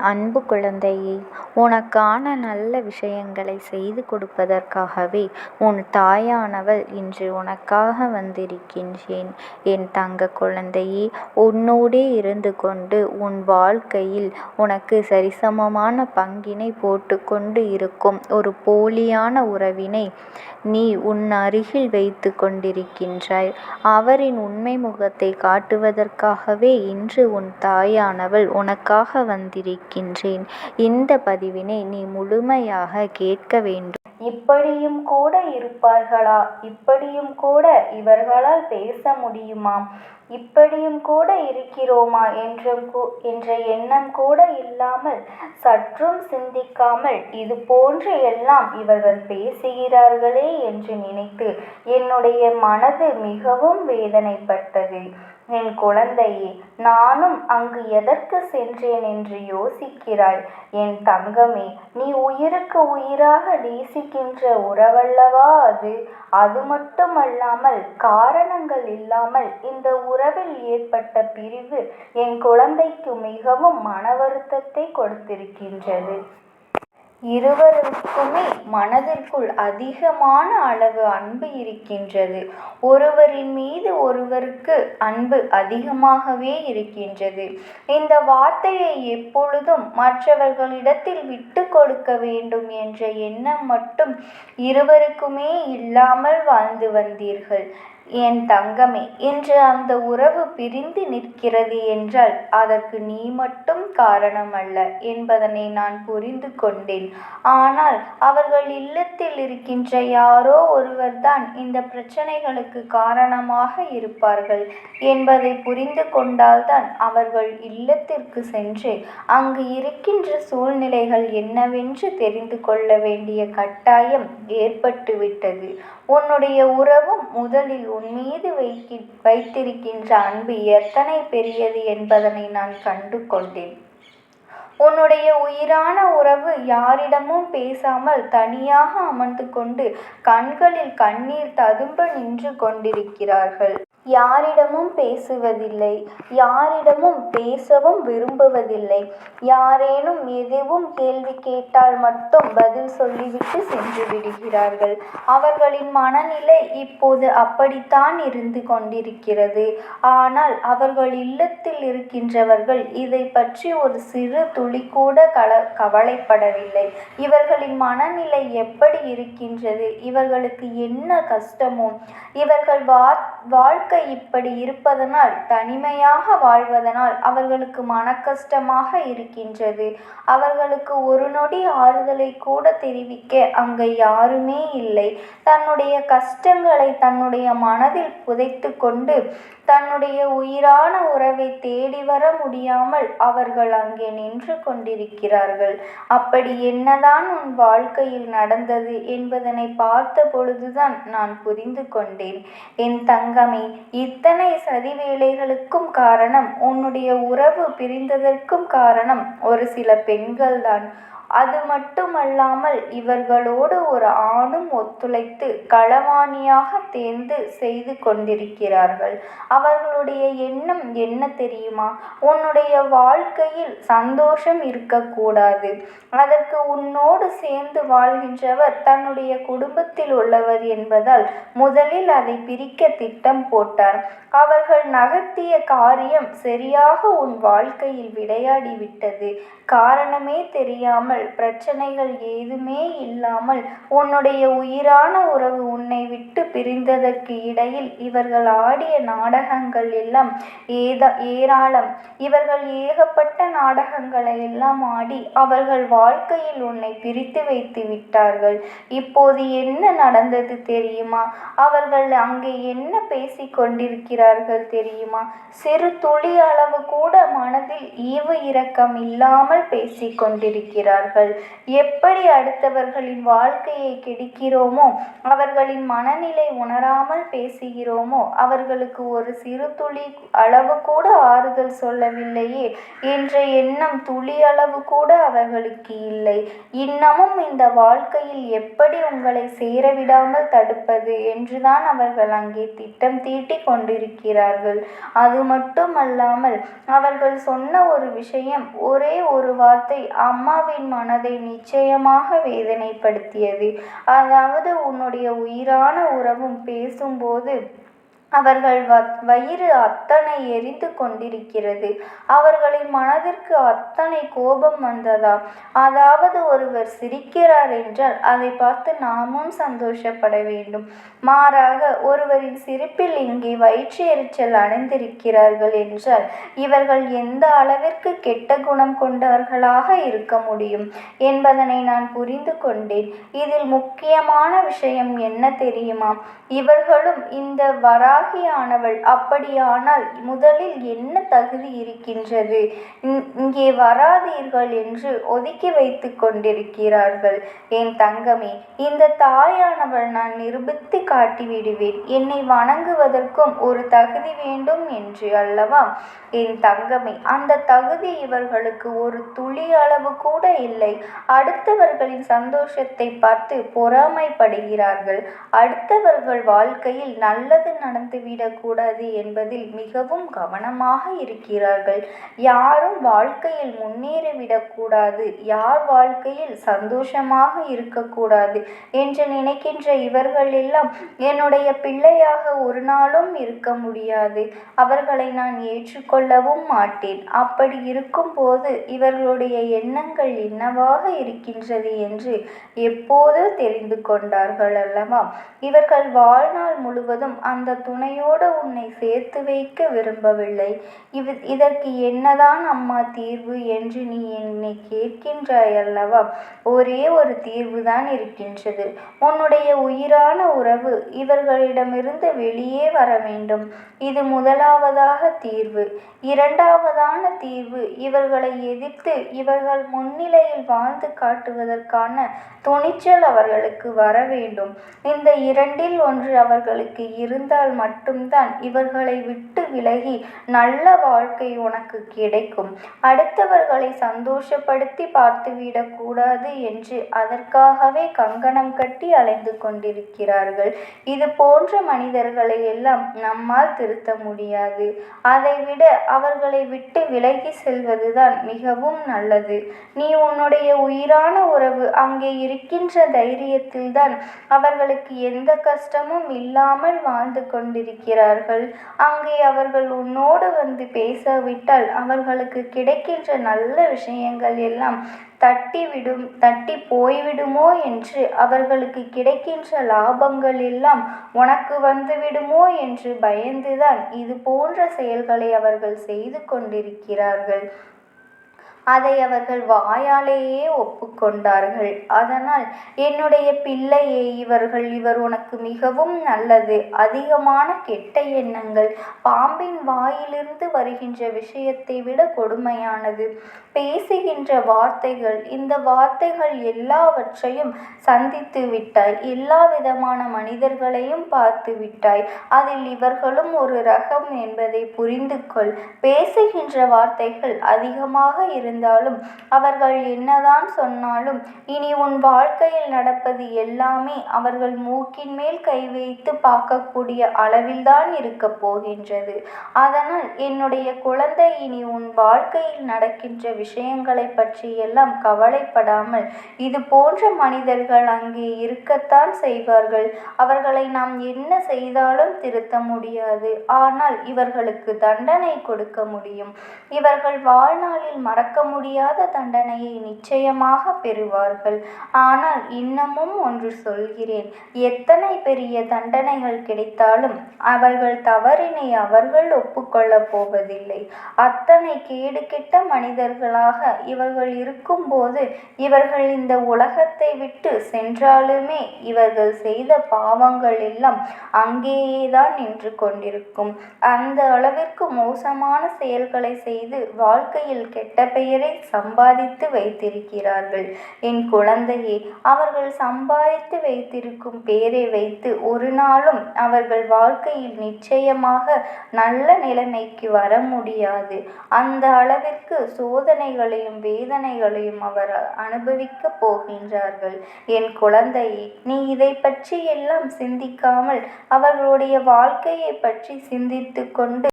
அன்பு குழந்தையே, உனக்கான நல்ல விஷயங்களை செய்து கொடுப்பதற்காகவே உன் தாயானவள் இன்று உனக்காக வந்திருக்கின்றேன். என் தங்க குழந்தையே, உன்னோடே இருந்து கொண்டு உன் வாழ்க்கையில் உனக்கு சரிசமமான பங்கினை போட்டுக்கொண்டு இருக்கும் ஒரு போலியான உறவினை நீ உன் அருகில் வைத்து கொண்டிருக்கின்றாய். அவரின் உண்மை முகத்தை காட்டுவதற்காகவே இன்று உன் தாயானவள் உனக்காக வந்திருக்கின்றேன். இந்த பதிவினை நீ முழுமையாக கேட்க வேண்டும். இப்படியும் கூட இருப்பார்களா? இப்படியும் கூட இவர்களால் பேச முடியுமா? இப்படியும் கூட இருக்கிறோமா என்ற எண்ணம் கூட இல்லாமல், சற்றும் சிந்திக்காமல் இது போன்று எல்லாம் இவர்கள் பேசுகிறார்களே என்று நினைத்து என்னுடைய மனது மிகவும் வேதனைப்பட்டது. என் குழந்தையே, நானும் அங்கு எதற்கு சென்றேன் என்று யோசிக்கிறாய்? என் தங்கமே, நீ உயிருக்கு உயிராக நேசிக்கின்ற உறவல்லவா அது? அது மட்டுமல்லாமல் காரணங்கள் இல்லாமல் இந்த உறவில் ஏற்பட்ட பிரிவு என் குழந்தைக்கு மிகவும் மன வருத்தத்தை கொடுத்திருக்கின்றது. இருவருக்குமே மனதிற்குள் அதிகமான அளவு அன்பு இருக்கின்றது. ஒருவரின் மீது ஒருவருக்கு அன்பு அதிகமாகவே இருக்கின்றது. இந்த வார்த்தையை எப்பொழுதும் மற்றவர்களிடத்தில் விட்டு கொடுக்க வேண்டும் என்ற எண்ணம் மட்டும் இருவருக்குமே இல்லாமல் வாழ்ந்து வந்தீர்கள். என் தங்கமே, இன்று அந்த உறவு பிரிந்து நிற்கிறது என்றால் அதற்கு நீ மட்டும் காரணம் அல்ல என்பதனை நான் புரிந்து கொண்டேன். ஆனால் அவர்கள் இல்லத்தில் இருக்கின்ற யாரோ ஒருவர்தான் இந்த பிரச்சனைகளுக்கு காரணமாக இருப்பார்கள் என்பதை புரிந்து கொண்டால்தான் அவர்கள் இல்லத்திற்கு சென்று அங்கு இருக்கின்ற சூழ்நிலைகள் என்னவென்று தெரிந்து கொள்ள வேண்டிய கட்டாயம் ஏற்பட்டுவிட்டது. உன்னுடைய உறவும் முதலில் உன் மீது வைத்திருக்கின்ற அன்பு எத்தனை பெரியது என்பதனை நான் கண்டு கொண்டேன். உன்னுடைய உயிரான உறவு யாரிடமும் பேசாமல் தனியாக அமர்ந்து கொண்டு கண்களில் கண்ணீர் ததும்ப நின்று கொண்டிருக்கிறார்கள். யாரிடமும் பேசுவதில்லை, யாரிடமும் பேசவும் விரும்புவதில்லை. யாரேனும் எதுவும் கேள்வி கேட்டால் மட்டும் பதில் சொல்லிவிட்டு சென்று விடுகிறார்கள். அவர்களின் மனநிலை இப்போது அப்படித்தான் இருந்து கொண்டிருக்கிறது. ஆனால் அவர்கள் இல்லத்தில் இருக்கின்றவர்கள் இதை பற்றி ஒரு சிறு துளி கூட கவலைப்படவில்லை. இவர்களின் மனநிலை எப்படி இருக்கின்றது? இவர்களுக்கு என்ன கஷ்டமோ? இவர்கள் வாழ்க்கை இப்படி இருப்பதனால், தனிமையாக வாழ்வதனால் அவர்களுக்கு மன கஷ்டமாக இருக்கின்றது. அவர்களுக்கு ஒரு நொடி ஆறுதலை கூட தெரிவிக்க அங்கே யாருமே இல்லை. தன்னுடைய கஷ்டங்களை தன்னுடைய மனதில் புதைத்து கொண்டு தன்னுடைய உயிரான உறவை தேடி வர முடியாமல் அவர்கள் அங்கே நின்று கொண்டிருக்கிறார்கள். அப்படி என்னதான் உன் வாழ்க்கையில் நடந்தது என்பதனை பார்த்த பொழுதுதான் நான் புரிந்து கொண்டேன். என் தங்கமே, இத்தனை சதி வேலைகளுக்கும் காரணம், உன்னுடைய உறவு பிரிந்ததற்கும் காரணம் ஒரு சில பெண்கள்தான். அது மட்டுமல்லாமல் இவர்களோடு ஒரு ஆணும் ஒத்துழைத்து களவாணியாக தேர்ந்து செய்து கொண்டிருக்கிறார்கள். அவர்களுடைய எண்ணம் என்ன தெரியுமா? உன்னுடைய வாழ்க்கையில் சந்தோஷம் இருக்கக்கூடாது. அதற்கு உன்னோடு சேர்ந்து வாழ்கின்றவர் தன்னுடைய குடும்பத்தில் உள்ளவர் என்பதால் முதலில் அதை பிரிக்க திட்டம் போட்டார். அவர்கள் நகர்த்திய காரியம் சரியாக உன் வாழ்க்கையில் விளையாடிவிட்டது. காரணமே தெரியாமல், பிரச்சனைகள் ஏதுமே இல்லாமல் உன்னுடைய உயிரான உறவு உன்னை விட்டு பிரிந்ததற்கு இடையில் இவர்கள் ஆடிய நாடகங்கள் எல்லாம் ஏராளம். இவர்கள் ஏகப்பட்ட நாடகங்களை எல்லாம் ஆடி அவர்கள் வாழ்க்கையில் உன்னை பிரித்து வைத்து விட்டார்கள். இப்போது என்ன நடந்தது தெரியுமா? அவர்கள் அங்கே என்ன பேசிக் கொண்டிருக்கிறார்கள் தெரியுமா? சிறு துளி அளவு கூட மனதில் ஈவு இரக்கம் இல்லாமல் பேசிக் கொண்டிருக்கிறார்கள். இருக்கிறார்கள். எப்படி அடுத்தவர்களின் வாழ்க்கையை கெடுக்கிறோமோ, அவர்களின் மனநிலை உணராமல் பேசுகிறோமோ, அவர்களுக்கு ஒரு சிறு துளி அளவு கூட ஆறுதல் சொல்லவில்லையே என்ற எண்ணம் துளியளவு கூட அவர்களுக்கு இல்லை. இன்னமும் இந்த வாழ்க்கையில் எப்படி உங்களை சேரவிடாமல் தடுப்பது என்றுதான் அவர்கள் அங்கே திட்டம் தீட்டிக் கொண்டிருக்கிறார்கள். அது மட்டுமல்லாமல் அவர்கள் சொன்ன ஒரு விஷயம், ஒரே ஒரு வார்த்தை அம்மாவின் மனதை நிச்சயமாக வேதனைப்படுத்தியது. அதாவது உன்னுடைய உயிரான உறவும் பேசும்போது அவர்கள் வயிறு அத்தனை எரிந்து கொண்டிருக்கிறது. அவர்களின் மனதிற்கு அத்தனை கோபம் வந்ததா? அதாவது ஒருவர் சிரிக்கிறார் என்றால் அதை பார்த்து நாமும் சந்தோஷப்பட வேண்டும். மாறாக ஒருவரின் சிரிப்பில் இங்கே வயிற்று எரிச்சல் அடைந்திருக்கிறார்கள் என்றால் இவர்கள் எந்த அளவிற்கு கெட்ட குணம் கொண்டவர்களாக இருக்க முடியும் என்பதனை நான் புரிந்து கொண்டேன். இதில் முக்கியமான விஷயம் என்ன தெரியுமா? இவர்களும் இந்த வராகியானவள் அப்படியானால் முதலில் என்ன தகுதி இருக்கின்றது, இங்கே வராதீர்கள் என்று ஒதுக்கி வைத்து கொண்டிருக்கிறார்கள். என் தங்கமே, இந்த தாயானவள் நான் நிரூபித்து காட்டிவிடுவேன். என்னை வணங்குவதற்கும் ஒரு தகுதி வேண்டும் என்று அல்லவா? என் தங்கமே, அந்த தகுதி இவர்களுக்கு ஒரு துளி அளவு கூட இல்லை. அடுத்தவர்களின் சந்தோஷத்தை பார்த்து பொறாமைப்படுகிறார்கள். அடுத்தவர்கள் வாழ்க்கையில் நல்லது நடந்துவிடக்கூடாது என்பதில் மிகவும் கவனமாக இருக்கிறார்கள். யாரும் வாழ்க்கையில் முன்னேறிவிடக்கூடாது, யார் வாழ்க்கையில் சந்தோஷமாக இருக்கக்கூடாது என்று நினைக்கின்ற இவர்கள் எல்லாம் என்னுடைய பிள்ளையாக ஒரு நாளும் இருக்க முடியாது. அவர்களை நான் ஏற்றுக்கொள்ளவும் மாட்டேன். அப்படி இருக்கும்போது இவர்களுடைய எண்ணங்கள் என்னவாக இருக்கின்றது என்று எப்போதோ தெரிந்து கொண்டார்கள் அல்லவா? இவர்கள் வாழ்நாள் முழுவதும் அந்த துணையோடு உன்னை சேர்த்து வைக்க விரும்பவில்லை. இதற்கு என்னதான் அம்மா தீர்வு என்று நீ என்னை கேட்கின்றாய் அல்லவா? ஒரே ஒரு தீர்வுதான் இருக்கின்றது. உன்னுடைய உயிரான உறவு இவர்களிடமிருந்து வெளியே வர வேண்டும். இது முதலாவதாக தீர்வு. இரண்டாவதான தீர்வு, இவர்களை எதிர்த்து இவர்கள் முன்னிலையில் வாழ்ந்து காட்டுவதற்கான துணிச்சல் அவர்களுக்கு வர வேண்டும். இந்த இரண்டில் ஒன்று அவர்களுக்கு இருந்தால் மட்டும்தான் இவர்களை விட்டு விலகி நல்ல வாழ்க்கை உனக்கு கிடைக்கும். அடுத்தவர்களை சந்தோஷப்படுத்தி பார்த்துவிடக் கூடாது என்று அதற்காகவே கங்கணம் கட்டி அலைந்து கொண்டிருக்கிறார்கள். இது போன்ற மனிதர்களை எல்லாம் நம்மால் திருத்த முடியாது. அதைவிட அவர்களை விட்டு விலகி செல்வதுதான் மிகவும் நல்லது. நீ உன்னுடைய உயிரான உறவு அங்கே இருக்கின்ற தைரியத்தில்தான் அவர்களுக்கு எந்த கஷ்டமும் இல்லாமல் வாழ்ந்து கொண்டிருக்கிறார்கள். அங்கே அவர்கள் உன்னோடு வந்து பேசாவிட்டால் அவர்களுக்கு கிடைக்கின்ற நல்ல விஷயங்கள் எல்லாம் தட்டி போய்விடுமோ என்று, அவர்களுக்கு கிடைக்கின்ற லாபங்கள் எல்லாம் உனக்கு வந்துவிடுமோ என்று பயந்துதான் இது போன்ற செயல்களை அவர்கள் செய்து கொண்டிருக்கிறார்கள். அதை அவர்கள் வாயாலேயே ஒப்புக்கொண்டார்கள். அதனால் என்னுடைய பிள்ளையே, இவர் உனக்கு மிகவும் நல்லது. அதிகமான கெட்ட எண்ணங்கள் பாம்பின் வாயிலிருந்து வருகின்ற விஷயத்தை விட கொடுமையானது. பேசுகின்ற வார்த்தைகள், இந்த வார்த்தைகள் எல்லாவற்றையும் சந்தித்து விட்டாய். எல்லா விதமான மனிதர்களையும் பார்த்து விட்டாய். அதில் இவர்களும் ஒரு ரகம் என்பதை புரிந்து கொள். பேசுகின்ற வார்த்தைகள் அதிகமாக இருந்தாலும் அவர்கள் என்னதான் சொன்னாலும் இனி உன் வாழ்க்கையில் நடப்பது எல்லாமே அவர்கள் மூக்கின் மேல் கை வைத்து பார்க்கக்கூடிய அளவில்தான் இருக்க போகின்றது. அதனால் என்னுடைய குழந்தை, இனி உன் வாழ்க்கையில் நடக்கின்ற விஷயங்களை பற்றி எல்லாம் கவலைப்படாமல், இது போன்ற மனிதர்கள் அங்கே இருக்கத்தான் செய்வார்கள். அவர்களை நாம் என்ன செய்தாலும் திருத்த முடியாது. ஆனால் இவர்களுக்கு தண்டனை கொடுக்க முடியும். இவர்கள் வாழ்நாளில் மறக்க முடியாத தண்டனையை நிச்சயமாக பெறுவார்கள். ஆனால் இன்னமும் ஒன்று சொல்கிறேன், எத்தனை பெரிய தண்டனைகள் கிடைத்தாலும் அவர்கள் தவறினை அவர்கள் ஒப்புக்கொள்ளப் போவதில்லை. அத்தனை கேடு கெட்ட மனிதர்களாக இவர்கள் இருக்கும்போது இவர்கள் இந்த உலகத்தை விட்டு சென்றாலுமே இவர்கள் செய்த பாவங்கள் எல்லாம் அங்கேயேதான் நின்று கொண்டிருக்கும். அந்த அளவிற்கு மோசமான செயல்களை செய்து வாழ்க்கையில் கெட்ட பெயர் பெயரை சம்பாதித்து வைத்திருக்கிறார்கள். என் குழந்தையே, அவர்கள் சம்பாதித்து வைத்திருக்கும் பெயரை வைத்து ஒரு நாளும் அவர்கள் வாழ்க்கையில் நிச்சயமாக நல்ல நிலைமைக்கு வர முடியாது. அந்த அளவிற்கு சோதனைகளையும் வேதனைகளையும் அவர் அனுபவிக்கப் போகின்றார்கள். என் குழந்தையே, நீ இதை பற்றி எல்லாம் சிந்திக்காமல் அவர்களுடைய வாழ்க்கையை பற்றி சிந்தித்து கொண்டு